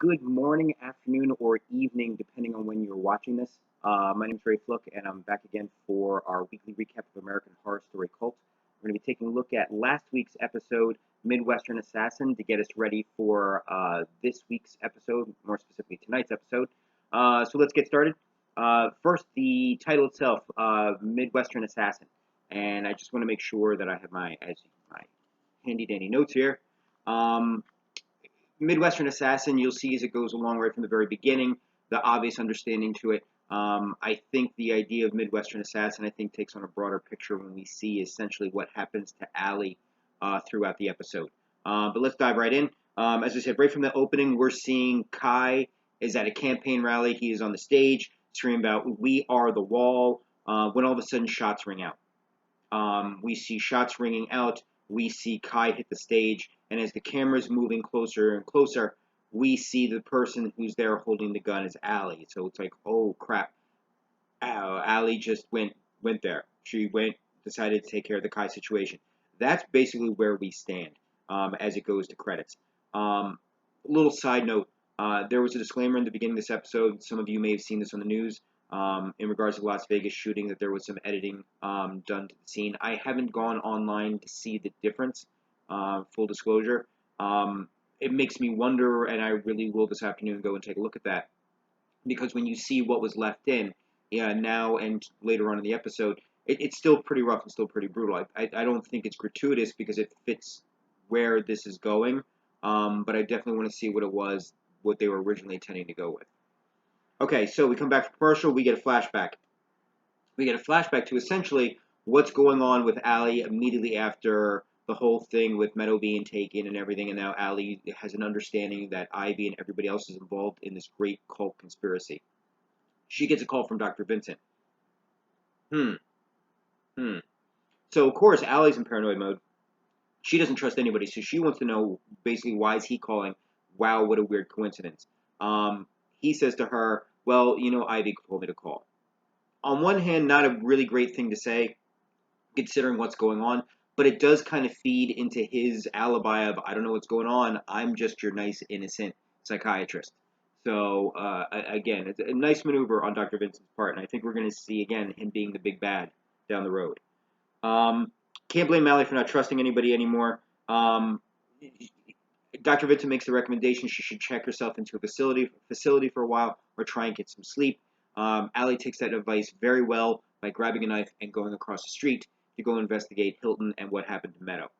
good morning, afternoon, or evening, depending on when you're watching this. My name is Ray Fluck, and I'm back again for our weekly recap of American Horror Story Cult. We're going to be taking a look at last week's episode, Midwestern Assassin, to get us ready for this week's episode, more specifically tonight's episode. So let's get started. First, the title itself, Midwestern Assassin, and I just want to make sure that I have my handy-dandy notes here. Midwestern Assassin, you'll see as it goes along right from the very beginning, the obvious understanding to it. I think the idea of Midwestern Assassin, takes on a broader picture when we see essentially what happens to Allie throughout the episode. But let's dive right in. As I said, right from the opening, we're seeing Kai is at a campaign rally. He is on the stage screaming about, "We are the wall," when all of a sudden shots ring out. We see shots ringing out. We see Kai hit the stage, and as the camera's moving closer and closer, we see the person who's there holding the gun is Allie. So it's like, oh crap, Allie just went there. She decided to take care of the Kai situation. That's basically where we stand as it goes to credits. Little side note, there was a disclaimer in the beginning of this episode. Some of you may have seen this on the news. In regards to the Las Vegas shooting, that there was some editing done to the scene. I haven't gone online to see the difference, full disclosure. It makes me wonder, and I really will this afternoon go and take a look at that, because when you see what was left in, now and later on in the episode, it's still pretty rough and still pretty brutal. I don't think it's gratuitous because it fits where this is going, but I definitely want to see what they were originally intending to go with. Okay, so we come back from commercial, we get a flashback. We get a flashback to essentially what's going on with Allie immediately after the whole thing with Meadow being taken and everything, and now Allie has an understanding that Ivy and everybody else is involved in this great cult conspiracy. She gets a call from Dr. Vincent. So, of course, Allie's in paranoid mode. She doesn't trust anybody, so she wants to know, basically, why is he calling? Wow, what a weird coincidence. He says to her, well, Ivy told me to call. On one hand, not a really great thing to say, considering what's going on, but it does kind of feed into his alibi of, I don't know what's going on, I'm just your nice, innocent psychiatrist. So, again, it's a nice maneuver on Dr. Vincent's part, and I think we're going to see, again, him being the big bad down the road. Can't blame Mallie for not trusting anybody anymore. Dr. Vincent makes the recommendation she should check herself into a facility for a while or try and get some sleep. Allie takes that advice very well by grabbing a knife and going across the street to go investigate Hilton and what happened to Meadow.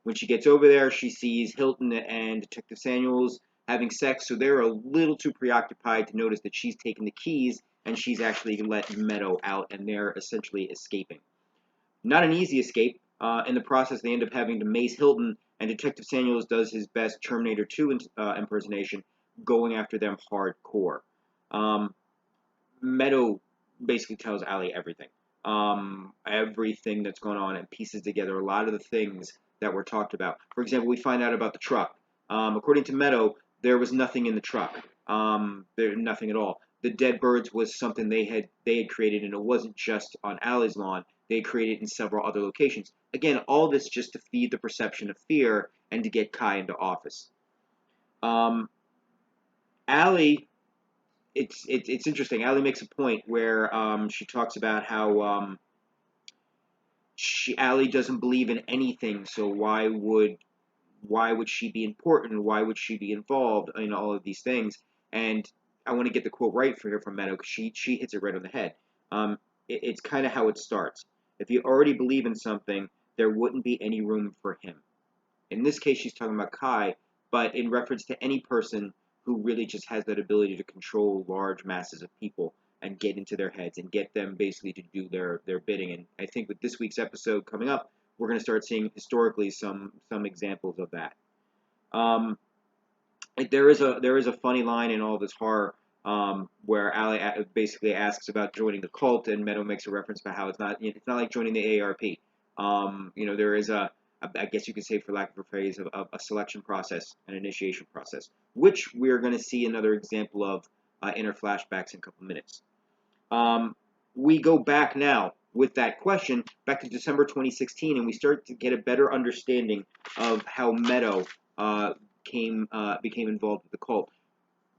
When she gets over there, she sees Hilton and Detective Samuels having sex, so they're a little too preoccupied to notice that she's taken the keys and she's actually let Meadow out, and they're essentially escaping. Not an easy escape. In the process, they end up having to mace Hilton, and Detective Samuels does his best Terminator 2 impersonation, going after them hardcore. Meadow basically tells Allie everything. Everything that's going on, and pieces together a lot of the things that were talked about. For example, we find out about the truck. According to Meadow, there was nothing in the truck. Nothing at all. The dead birds was something they had created, and it wasn't just on Allie's lawn. They created in several other locations. Again, all this just to feed the perception of fear and to get Kai into office. Allie, it's interesting. Allie makes a point where she talks about how Allie doesn't believe in anything, so why would she be important? Why would she be involved in all of these things? And I want to get the quote right for her from Meadow, because she hits it right on the head. It's kind of how it starts. If you already believe in something, there wouldn't be any room for him. In this case, she's talking about Kai, but in reference to any person who really just has that ability to control large masses of people and get into their heads and get them basically to do their bidding. And I think with this week's episode coming up, we're going to start seeing historically some examples of that. There is a funny line in all this horror where Allie basically asks about joining the cult, and Meadow makes a reference about how it's not like joining the AARP. There is I guess you could say, for lack of a phrase, a selection process, an initiation process, which we're going to see another example of in our flashbacks in a couple minutes. We go back now with that question back to December 2016, and we start to get a better understanding of how Meadow became involved with the cult.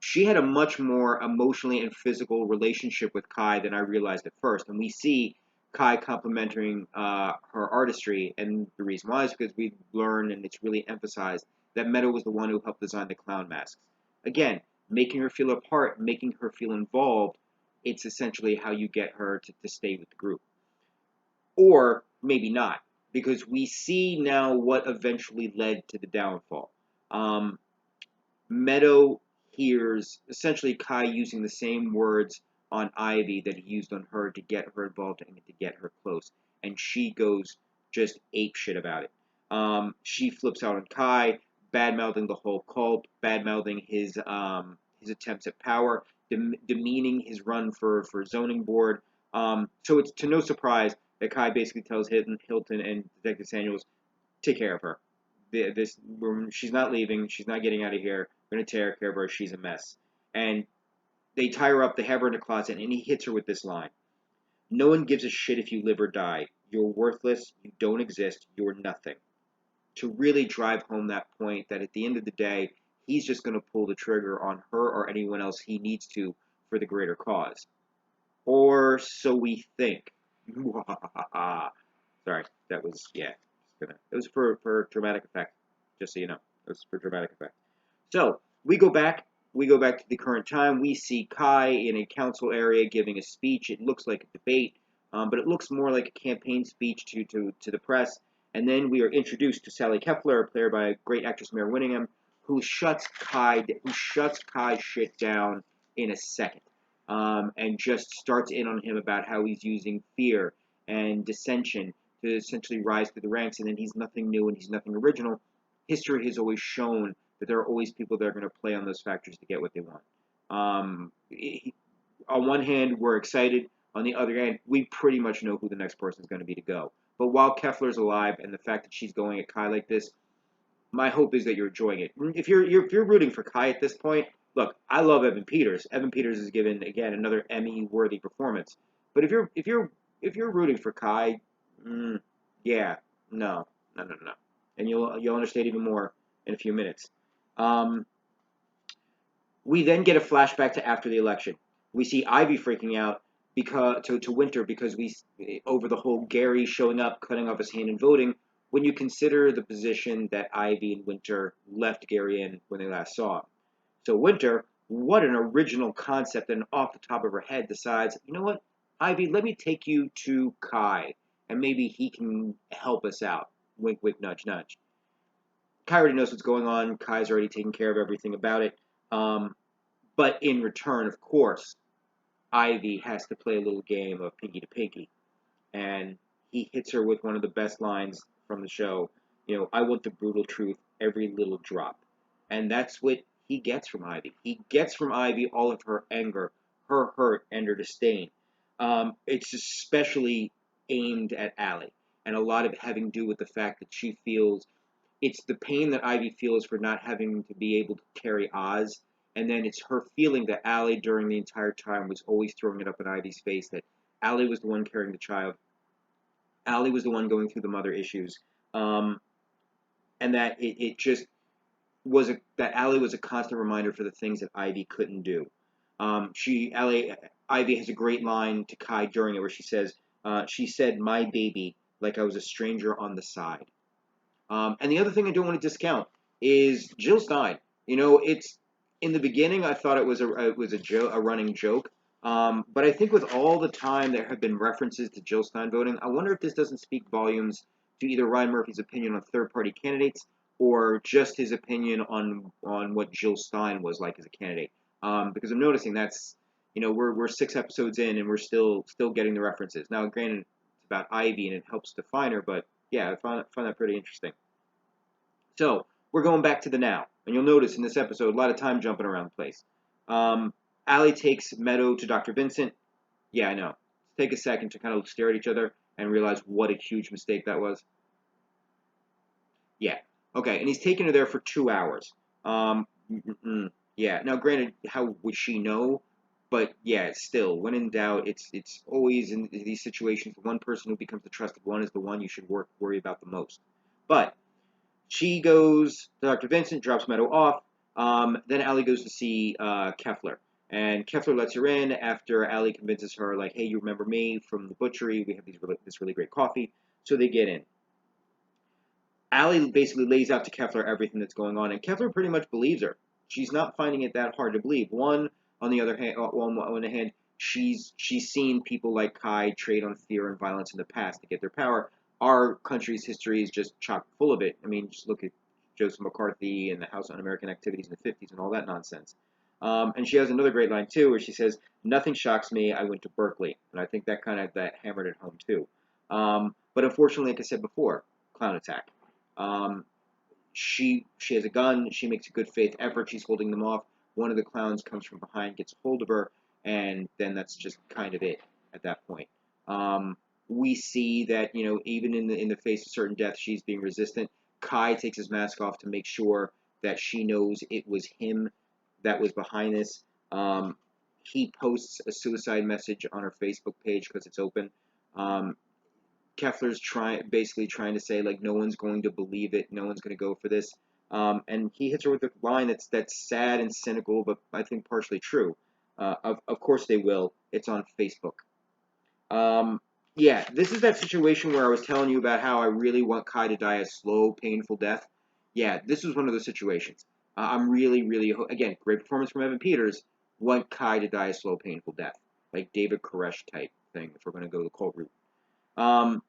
she had a much more emotionally and physical relationship with Kai than I realized at first. And we see Kai complimenting her artistry, and the reason why is because we learn, and it's really emphasized, that Meadow was the one who helped design the clown masks. Again, making her feel a part, making her feel involved, it's essentially how you get her to stay with the group. Or maybe not, because we see now what eventually led to the downfall. Um, Meadow hears essentially Kai using the same words on Ivy that he used on her to get her involved and to get her close, and she goes just ape shit about it. She flips out on Kai, bad mouthing the whole cult, bad mouthing his attempts at power, demeaning his run for zoning board. So it's to no surprise that Kai basically tells Hilton and Detective Samuels, take care of her. This she's not leaving. She's not getting out of here. We're gonna take care of her. She's a mess. And they tie her up. They have her in a closet, and he hits her with this line: "No one gives a shit if you live or die. You're worthless. You don't exist. You're nothing." To really drive home that point that at the end of the day, he's just gonna pull the trigger on her or anyone else he needs to for the greater cause, or so we think. Sorry, that was it was for dramatic effect, just so you know. It was for dramatic effect. So we go back to the current time. We see Kai in a council area giving a speech. It looks like a debate, but it looks more like a campaign speech to the press. And then we are introduced to Sally Kepler, played by great actress Mary Winningham, who shuts Kai shit down in a second, and just starts in on him about how he's using fear and dissension to essentially rise through the ranks, and then he's nothing new and he's nothing original. History has always shown that there are always people that are going to play on those factors to get what they want. On one hand, we're excited. On the other hand, we pretty much know who the next person is going to be to go. But while Kefler's alive, and the fact that she's going at Kai like this, my hope is that you're enjoying it. If you're rooting for Kai at this point, look, I love Evan Peters. Evan Peters has given again another Emmy-worthy performance. But if you're rooting for Kai, yeah, no, and you'll understand even more in a few minutes. We then get a flashback to after the election. We see Ivy freaking out because to Winter because we over the whole Gary showing up, cutting off his hand and voting. When you consider the position that Ivy and Winter left Gary in when they last saw him. So Winter, what an original concept, and off the top of her head decides, you know what, Ivy, let me take you to Kai, and maybe he can help us out. Wink, wink, nudge, nudge. Kai already knows what's going on. Kai's already taken care of everything about it. But in return, of course, Ivy has to play a little game of pinky to pinky. And he hits her with one of the best lines from the show. You know, I want the brutal truth, every little drop. And that's what he gets from Ivy. He gets from Ivy all of her anger, her hurt, and her disdain. It's especially aimed at Allie. And a lot of it having to do with the fact that she feels it's the pain that Ivy feels for not having to be able to carry Oz, and then it's her feeling that Allie during the entire time was always throwing it up in Ivy's face that Allie was the one carrying the child, Allie was the one going through the mother issues, and that it just was that Allie was a constant reminder for the things that Ivy couldn't do. Ivy has a great line to Kai during it where she said, "My baby," like I was a stranger on the side. And the other thing I don't want to discount is Jill Stein. You know, it's in the beginning I thought it was a running joke, but I think with all the time there have been references to Jill Stein voting, I wonder if this doesn't speak volumes to either Ryan Murphy's opinion on third-party candidates or just his opinion on what Jill Stein was like as a candidate. Because I'm noticing that's we're 6 episodes in and we're still getting the references. Now, granted, it's about Ivy and it helps define her, but yeah, I find that pretty interesting. So we're going back to the now, and you'll notice in this episode a lot of time jumping around the place. Allie takes Meadow to Dr. Vincent. Yeah, I know. Take a second to kind of stare at each other and realize what a huge mistake that was. Yeah. Okay, and he's taking her there for 2 hours. Yeah. Now, granted, how would she know? But yeah, still, when in doubt, it's always in these situations, the one person who becomes the trusted one is the one you should worry about the most. But she goes to Dr. Vincent, drops Meadow off. Then Allie goes to see Kefler, and Kefler lets her in after Allie convinces her, like, "Hey, you remember me from the butchery? We have this really great coffee." So they get in. Allie basically lays out to Kefler everything that's going on, and Kefler pretty much believes her. She's not finding it that hard to believe. One, on the other hand, on the hand, she's seen people like Kai trade on fear and violence in the past to get their power. Our country's history is just chock full of it. I mean, just look at Joseph McCarthy and the House Un-American Activities in the '50s and all that nonsense. And she has another great line too, where she says, "Nothing shocks me. I went to Berkeley," and I think that kind of that hammered it home too. But unfortunately, like I said before, clown attack. Um, she has a gun. She makes a good faith effort. She's holding them off. One of the clowns comes from behind, gets a hold of her, and then that's just kind of it at that point. Um, we see that even in the face of certain death, she's being resistant. Kai takes his mask off to make sure that she knows it was him that was behind this. Um, he posts a suicide message on her Facebook page because it's open. Um, Kefler's basically trying to say, like, no one's going to believe it, no one's going to go for this, and he hits her with a line that's sad and cynical, but I think partially true. Of course they will. It's on Facebook. Um, yeah, this is that situation where I was telling you about how I really want Kai to die a slow, painful death. Yeah, this was one of those situations. I'm really, really again, great performance from Evan Peters. Want Kai to die a slow, painful death, like David Koresh type thing. If we're going to go the cold route. Um,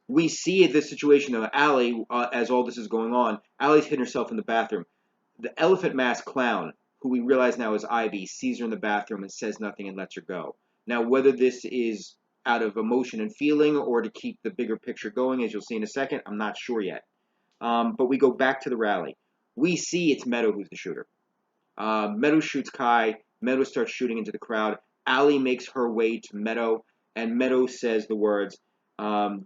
we see this situation though. Allie, as all this is going on, Allie's hidden herself in the bathroom. The elephant mask clown, who we realize now is Ivy, sees her in the bathroom and says nothing and lets her go. Now, whether this is out of emotion and feeling or to keep the bigger picture going, as you'll see in a second, I'm not sure yet. But we go back to the rally. We see it's Meadow who's the shooter. Meadow shoots Kai. Meadow starts shooting into the crowd. Allie makes her way to Meadow, and Meadow says the words,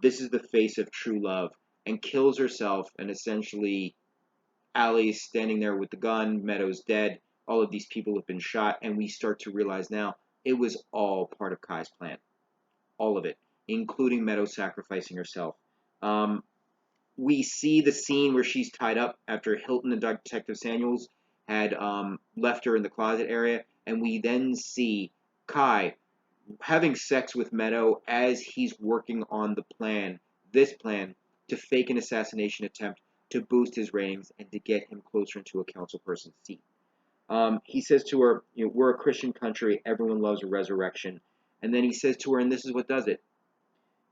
"This is the face of true love," and kills herself. And essentially, Allie's standing there with the gun. Meadow's dead. All of these people have been shot, and we start to realize now it was all part of Kai's plan. All of it, including Meadow sacrificing herself. Um, we see the scene where she's tied up after Hilton and Detective Samuels had left her in the closet area, and we then see Kai having sex with Meadow as he's working on this plan to fake an assassination attempt to boost his ratings and to get him closer into a council person's seat. He says to her, "We're a Christian country. Everyone loves a resurrection." And then he says to her, and this is what does it: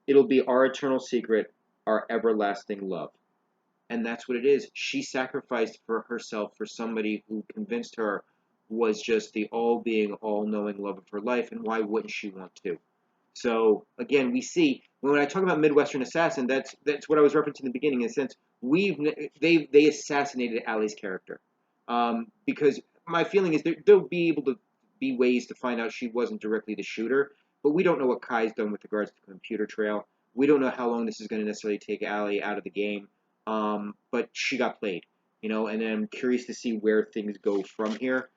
"It'll be our eternal secret, our everlasting love." And that's what it is. She sacrificed for herself for somebody who convinced her was just the all-being, all-knowing love of her life, and why wouldn't she want to? So again, we see when I talk about Midwestern assassin, that's what I was referencing in the beginning. In a sense, they assassinated Allie's character, because my feeling is there'll be able to be ways to find out she wasn't directly the shooter, but we don't know what Kai's done with regards to the computer trail. We don't know how long this is going to necessarily take Allie out of the game, but she got played, and I'm curious to see where things go from here.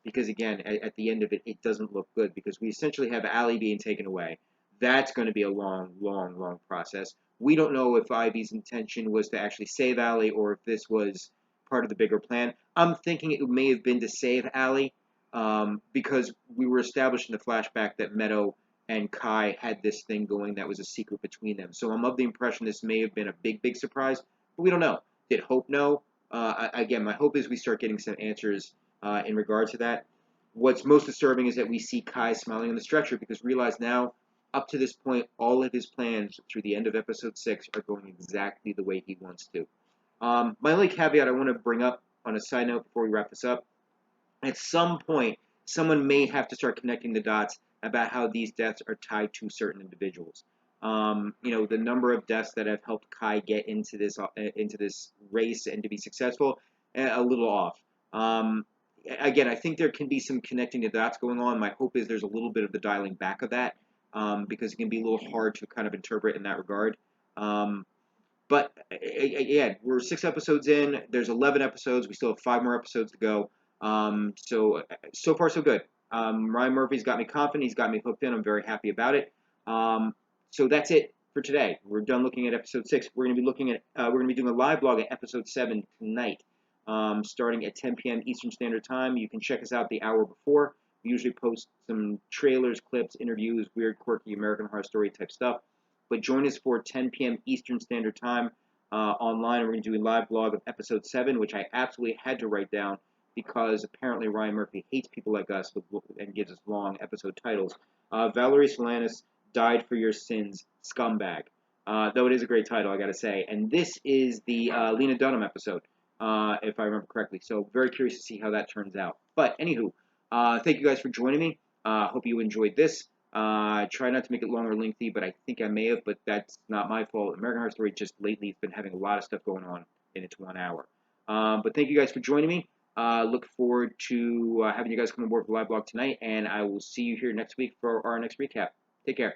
Because again, at the end of it, it doesn't look good because we essentially have Allie being taken away. That's going to be a long, long, long process. We don't know if Ivy's intention was to actually save Allie or if this was part of the bigger plan. I'm thinking it may have been to save Allie, because we were established in the flashback that Meadow and Kai had this thing going that was a secret between them. So I'm of the impression this may have been a big, big surprise, but we don't know. Did Hope know? Again, my hope is we start getting some answers in regard to that. What's most disturbing is that we see Kai smiling on the stretcher because realize now, up to this point, all of his plans through the end of episode 6 are going exactly the way he wants to. My only caveat I want to bring up on a side note before we wrap this up: at some point, someone may have to start connecting the dots about how these deaths are tied to certain individuals. The number of deaths that have helped Kai get into this race and to be successful, a little off. Again, I think there can be some connecting the dots going on. My hope is there's a little bit of the dialing back of that, because it can be a little hard to kind of interpret in that regard. But again, we're 6 episodes in. There's 11 episodes. We still have 5 more episodes to go. So far so good. Ryan Murphy's got me confident. He's got me hooked in. I'm very happy about it. So that's it for today. We're done looking at episode 6. We're going to be doing a live blog at episode 7 tonight. starting at 10 p.m. Eastern Standard Time. You can check us out the hour before. We usually post some trailers, clips, interviews, weird, quirky American Horror Story type stuff. But join us for 10 p.m. Eastern Standard Time online. We're going to do a live blog of episode 7, which I absolutely had to write down because apparently Ryan Murphy hates people like us and gives us long episode titles. Valerie Solanas died for your sins, scumbag. Though it is a great title, I got to say. And this is the Lena Dunham episode, if I remember correctly. So very curious to see how that turns out. But anywho, thank you guys for joining me. Hope you enjoyed this. Try not to make it long or lengthy, but I think I may have, but that's not my fault. American Horror Story just lately has been having a lot of stuff going on in its 1 hour. But thank you guys for joining me. Look forward to having you guys come aboard for the live blog tonight, and I will see you here next week for our next recap. Take care.